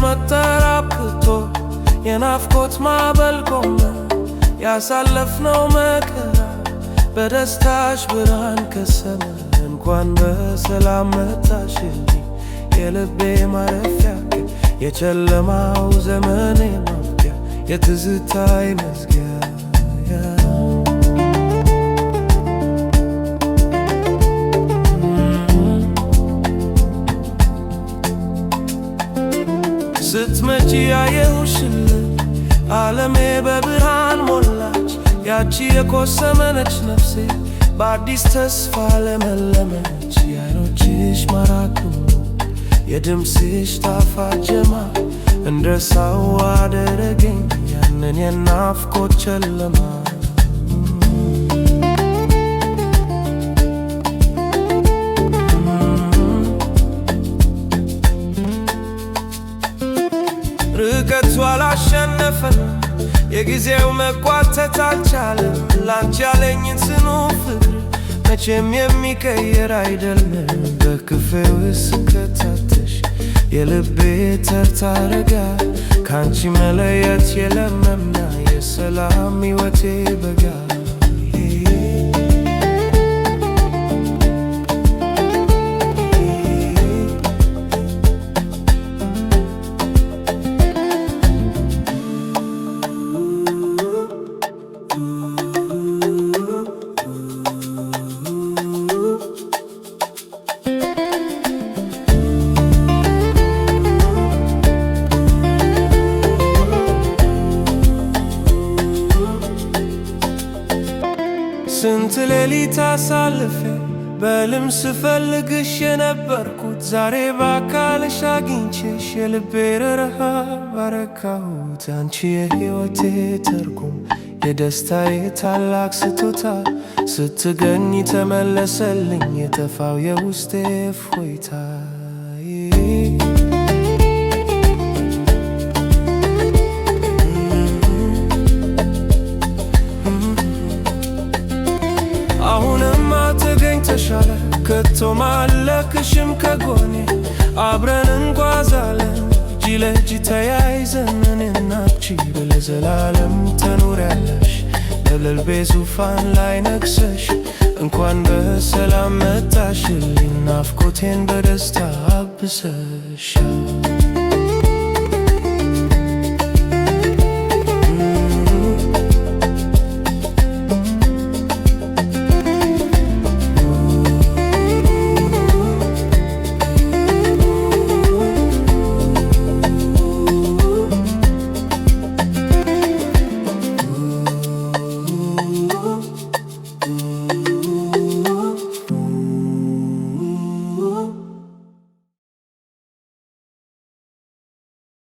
መጠር አብክቶ የናፍቆት ማዕበል ቆመ። ያሳለፍነው መከራ በደስታሽ ብርሃን ከሰመ። እንኳን በሰላም መጣሽልኝ የልቤ ማረፊያ፣ የጨለማው ዘመኔ ማብቂያ፣ የትዝታዬ መዝጊያ። ስትመጪ ያየሁሽልኝ ዓለሜ በብርሃን ሞላች። ያቺ የኮሰመነች ነፍሴ በአዲስ ተስፋ ለመለመች። የዓይኖችሽ ማራኪ የድምፅሽ ጣፋጭ ዜማ እንድረሳው አደረገኝ ያንን የናፍቆት ጨለማ። ርቀቱ አላሸነፈንም፣ የጊዜው መጓተት አልቻለም። ላንቺ ያለኝን ጽኑ ፍቅር መቼም የሚቀየር አይደለም። በክፌ ውስጥ ከታተሽ የልቤ ተርታ ረጋ፣ ካንቺ መለየት የለምና የሰላም ሕይወቴ በጋ። ስንት ሌሊት አሳልፌ በሕልም ስፈልግሽ የነበርኩት ዛሬ በአካልሽ አግኝቼሽ የልቤ ረሃብ አረካሁት። አንቺ የሕይወቴ ትርጉም የደስታዬ ታላቅ ስጦታ፣ ስትገኝ ተመለሰልኝ የጠፋው የውስጤ እፎይታ። አሁንማ ተገኝተሻል ከቶም አልለቅሽም ከጎኔ። አብረን እንጓዛለን እጅ ለእጅ ተያይዘን እኔና አንቺ ለዘላለም ትኖሪያለሽ በልቤ ዙፋን ላይ ነግሰሽ። እንኳን በሰላም መጣሽልኝ ናፍቆቴን በደስታ አብሰሻል።